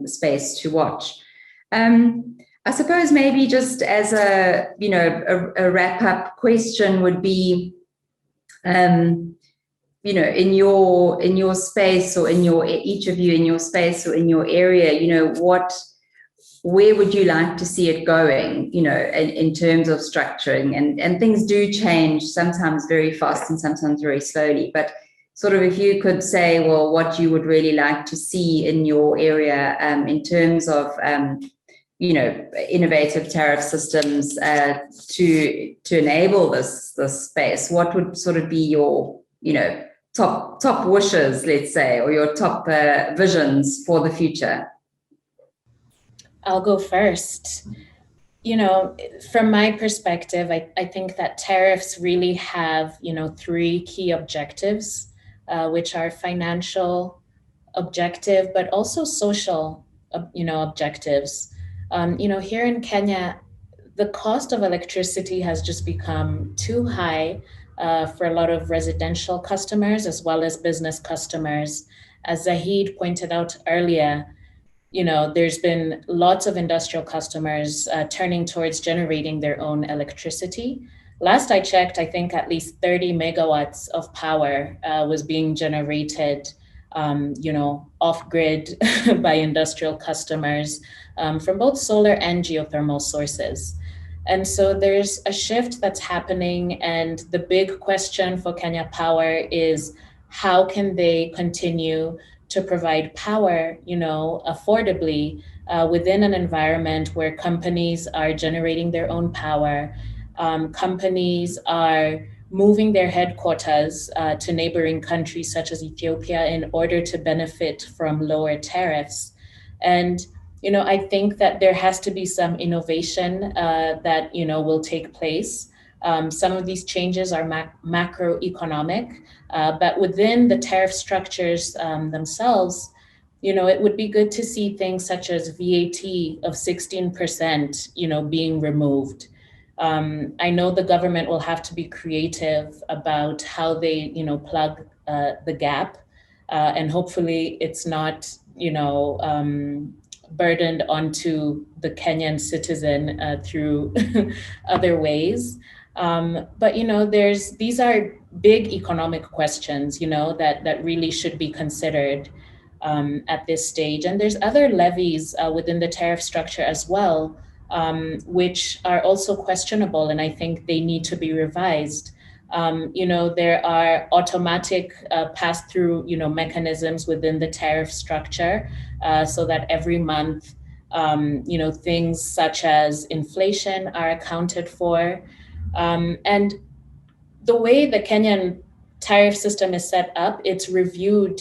S1: space to watch. I suppose maybe just as a wrap up question would be, in your space or each of you in your space or in your area, where would you like to see it going, in terms of structuring, and things do change sometimes very fast and sometimes very slowly, but sort of if you could say, well, what you would really like to see in your area, in terms of, innovative tariff systems to enable this space, what would sort of be your, top wishes, let's say, or your top visions for the future?
S2: I'll go first. From my perspective, I think that tariffs really have, three key objectives, which are financial objective, but also social, objectives. Here in Kenya, the cost of electricity has just become too high for a lot of residential customers as well as business customers. As Zahid pointed out earlier, there's been lots of industrial customers turning towards generating their own electricity. Last I checked, I think at least 30 megawatts of power was being generated, off grid by industrial customers from both solar and geothermal sources. And so there's a shift that's happening. And the big question for Kenya Power is, how can they continue to provide power, affordably within an environment where companies are generating their own power, companies are moving their headquarters to neighboring countries such as Ethiopia in order to benefit from lower tariffs. And I think that there has to be some innovation that will take place. Some of these changes are macroeconomic, but within the tariff structures themselves, it would be good to see things such as VAT of 16%, being removed. I know the government will have to be creative about how they, plug the gap, and hopefully it's not, burdened onto the Kenyan citizen through other ways. But these are big economic questions, that really should be considered at this stage. And there's other levies within the tariff structure as well, which are also questionable, and I think they need to be revised. There are automatic pass-through, mechanisms within the tariff structure, so that every month, things such as inflation are accounted for. And the way the Kenyan tariff system is set up, it's reviewed,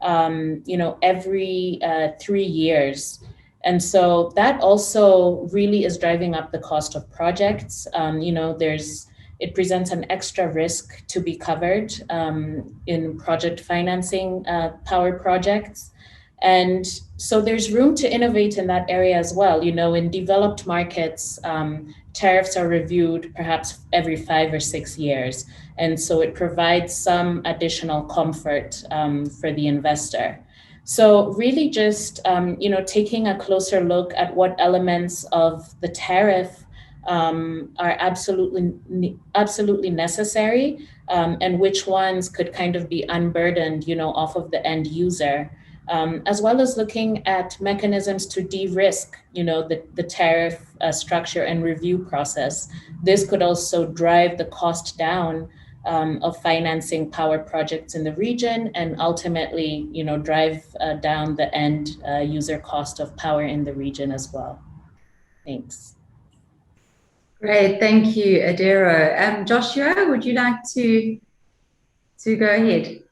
S2: every 3 years. And so that also really is driving up the cost of projects. It presents an extra risk to be covered in project financing power projects. And so there's room to innovate in that area as well. In developed markets, tariffs are reviewed perhaps every 5 or 6 years. And so it provides some additional comfort for the investor. So really just, taking a closer look at what elements of the tariff are absolutely necessary, and which ones could kind of be unburdened, off of the end user. as well as looking at mechanisms to de-risk, the tariff structure and review process. This could also drive the cost down of financing power projects in the region, and ultimately, drive down the end user cost of power in the region as well. Thanks.
S1: Great, thank you, Adero. Joshua, would you like to go ahead?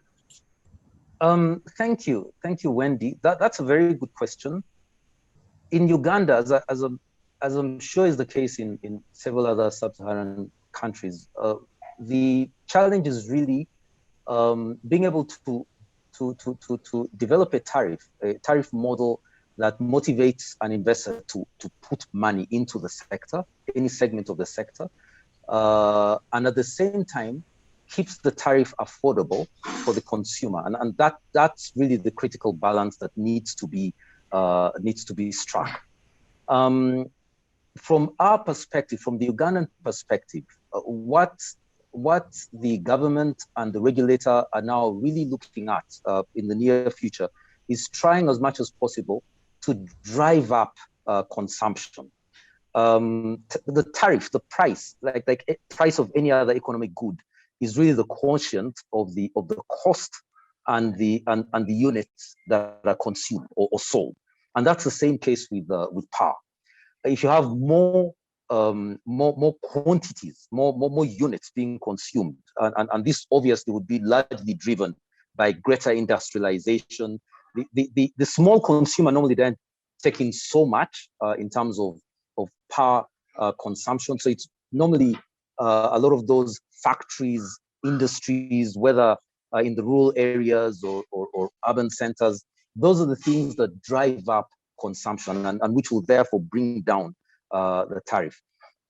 S4: Thank you, Wendy. That's a very good question. In Uganda, as I'm sure is the case in several other sub-Saharan countries, the challenge is really being able to develop a tariff model that motivates an investor to put money into the sector, any segment of the sector, and at the same time keeps the tariff affordable for the consumer, and that's really the critical balance that needs to be struck. From our perspective, from the Ugandan perspective, what the government and the regulator are now really looking at in the near future is trying as much as possible to drive up consumption. The tariff, the price, like price of any other economic good, is really the quotient of the cost and the units that are consumed or sold, and that's the same case with power. If you have more quantities, more units being consumed, and this obviously would be largely driven by greater industrialization. The small consumer normally then taking so much in terms of power consumption. So it's normally a lot of those factories, industries, whether in the rural areas or urban centers, those are the things that drive up consumption and which will therefore bring down the tariff.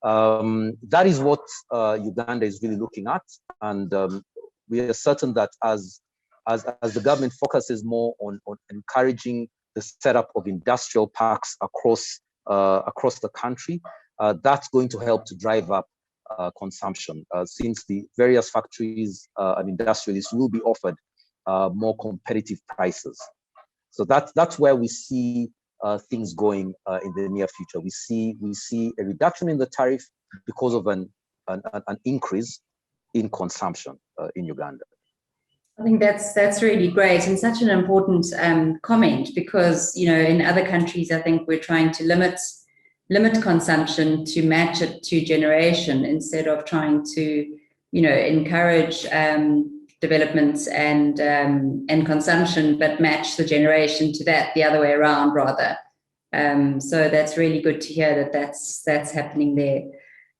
S4: That is what Uganda is really looking at, and we are certain that as the government focuses more on encouraging the setup of industrial parks across the country, that's going to help to drive up consumption, since the various factories and industrialists will be offered more competitive prices. So that's where we see things going in the near future. We see a reduction in the tariff because of an increase in consumption in Uganda.
S1: I think that's really great and such an important comment, because in other countries I think we're trying to limit consumption to match it to generation instead of trying to encourage developments and consumption, but match the generation to that, the other way around rather. So that's really good to hear that that's happening there.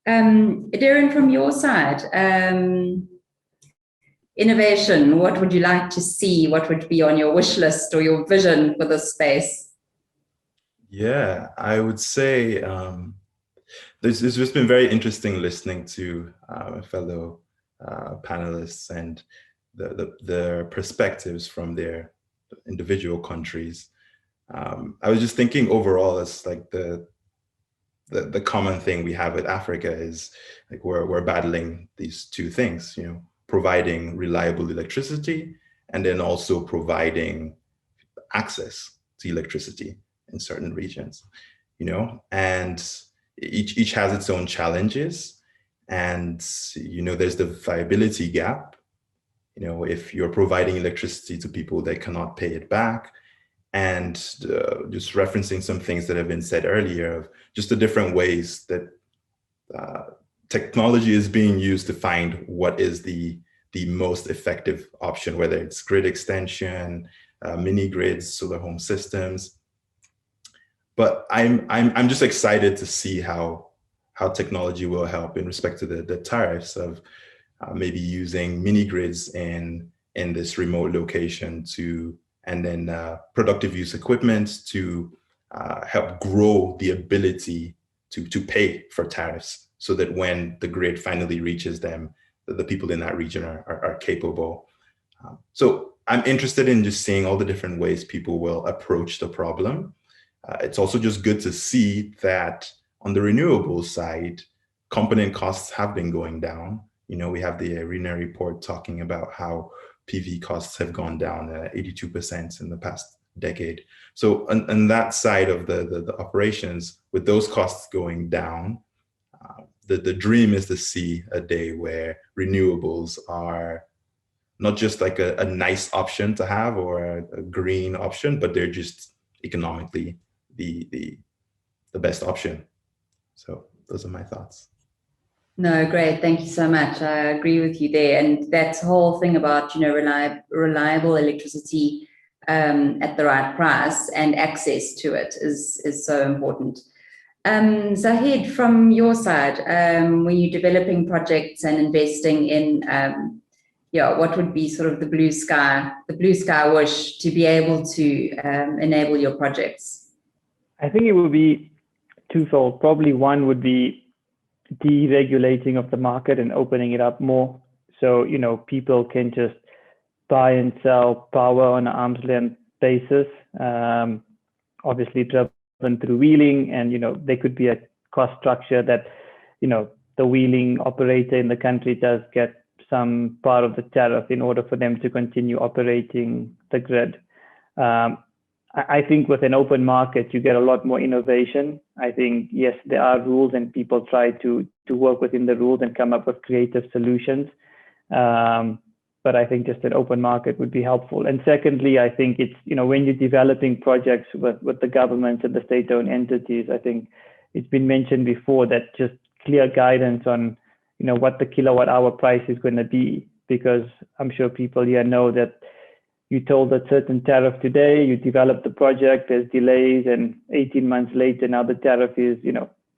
S1: Darren, from your side, innovation, what would you like to see? What would be on your wish list or your vision for this space?
S3: Yeah, I would say it's just been very interesting listening to fellow panelists and the perspectives from their individual countries. I was just thinking overall, it's like the common thing we have with Africa is like we're battling these two things, providing reliable electricity and then also providing access to electricity in certain regions, and each has its own challenges, and there's the viability gap. If you're providing electricity to people that cannot pay it back, and just referencing some things that have been said earlier of just the different ways that technology is being used to find what is the most effective option, whether it's grid extension, mini grids, solar home systems. But I'm just excited to see how technology will help in respect to the tariffs of maybe using mini grids in this remote location and then productive use equipment to help grow the ability to pay for tariffs, so that when the grid finally reaches them, the people in that region are capable. So I'm interested in just seeing all the different ways people will approach the problem. It's also just good to see that on the renewables side, component costs have been going down. We have the RENA report talking about how PV costs have gone down 82% in the past decade. So on that side of the operations, with those costs going down, the dream is to see a day where renewables are not just like a nice option to have or a green option, but they're just economically the best option. So those are my thoughts.
S1: No, great. Thank you so much. I agree with you there. And that whole thing about, reliable electricity at the right price and access to it is so important. Zahid, from your side, when you're developing projects and investing in, what would be sort of the blue sky wish to be able to enable your projects?
S5: I think it would be twofold. Probably one would be deregulating of the market and opening it up more. So, people can just buy and sell power on an arm's length basis, obviously driven through wheeling, and, there could be a cost structure that, the wheeling operator in the country does get some part of the tariff in order for them to continue operating the grid. I think with an open market, you get a lot more innovation. I think, yes, there are rules and people try to work within the rules and come up with creative solutions. But I think just an open market would be helpful. And secondly, I think it's, when you're developing projects with the governments and the state-owned entities, I think it's been mentioned before that just clear guidance on, what the kilowatt hour price is going to be, because I'm sure people here know that you told a certain tariff today, you develop the project, there's delays, and 18 months later, now the tariff is,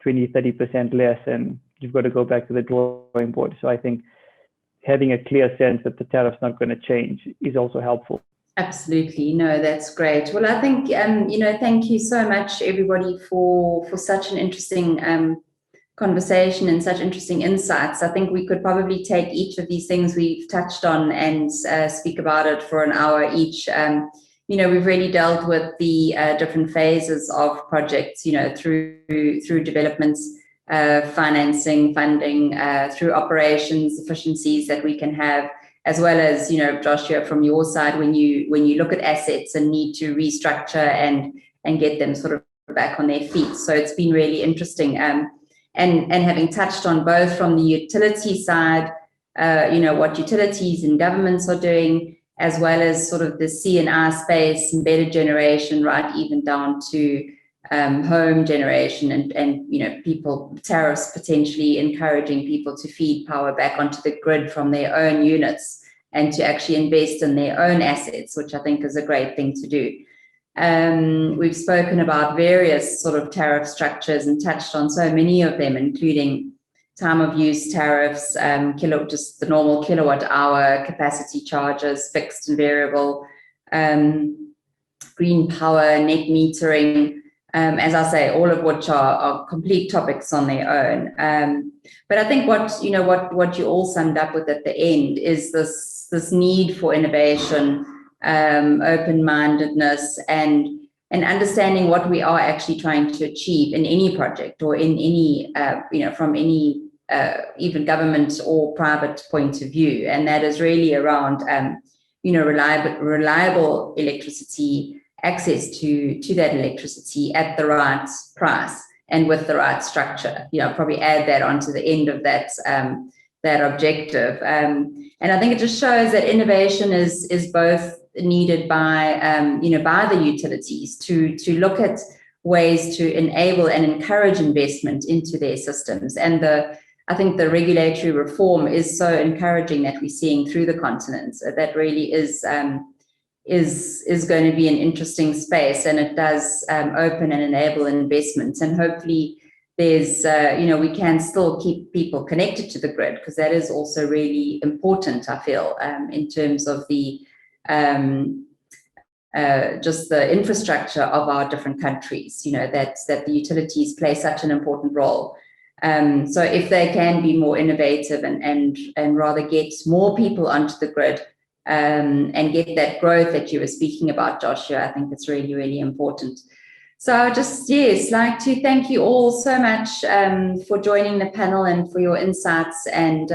S5: 20, 30% less, and you've got to go back to the drawing board. So I think having a clear sense that the tariff's not going to change is also helpful.
S1: Absolutely. No, that's great. Well, I think, thank you so much, everybody, for such an interesting conversation and such interesting insights. I think we could probably take each of these things we've touched on and speak about it for an hour each. We've really dealt with the different phases of projects, through developments, financing, funding, through operations, efficiencies that we can have, as well as, Joshua, from your side, when you look at assets and need to restructure and get them sort of back on their feet. So it's been really interesting. And having touched on both from the utility side, what utilities and governments are doing, as well as sort of the C&I space, embedded generation, right, even down to home generation and people, tariffs potentially encouraging people to feed power back onto the grid from their own units and to actually invest in their own assets, which I think is a great thing to do. We've spoken about various sort of tariff structures and touched on so many of them, including time of use tariffs, just the normal kilowatt hour, capacity charges, fixed and variable, green power, net metering, as I say, all of which are complete topics on their own. But I think what you all summed up with at the end is this need for innovation, open-mindedness, and understanding what we are actually trying to achieve in any project or in any, from any even government or private point of view. And that is really around, reliable electricity, access to that electricity at the right price and with the right structure. Probably add that onto the end of that objective. And I think it just shows that innovation is both needed by by the utilities to look at ways to enable and encourage investment into their systems. And I think the regulatory reform is so encouraging that we're seeing through the continent. So that really is going to be an interesting space, and it does open and enable investments. And hopefully there's, we can still keep people connected to the grid, because that is also really important, I feel, in terms of the just the infrastructure of our different countries, that the utilities play such an important role. So if they can be more innovative and rather get more people onto the grid and get that growth that you were speaking about, Joshua, I think it's really, really important. So I just, like to thank you all so much for joining the panel and for your insights, and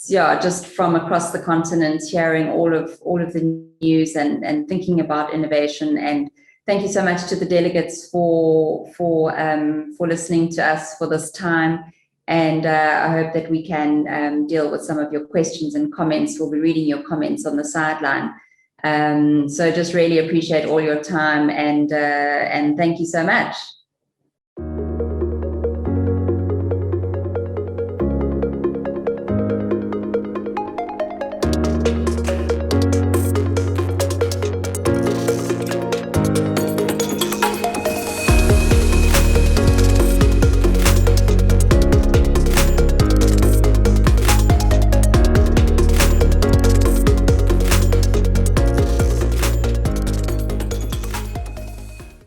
S1: just from across the continent, hearing all of the news and thinking about innovation. And thank you so much to the delegates for listening to us for this time. And I hope that we can deal with some of your questions and comments. We'll be reading your comments on the sideline. So just really appreciate all your time, and thank you so much.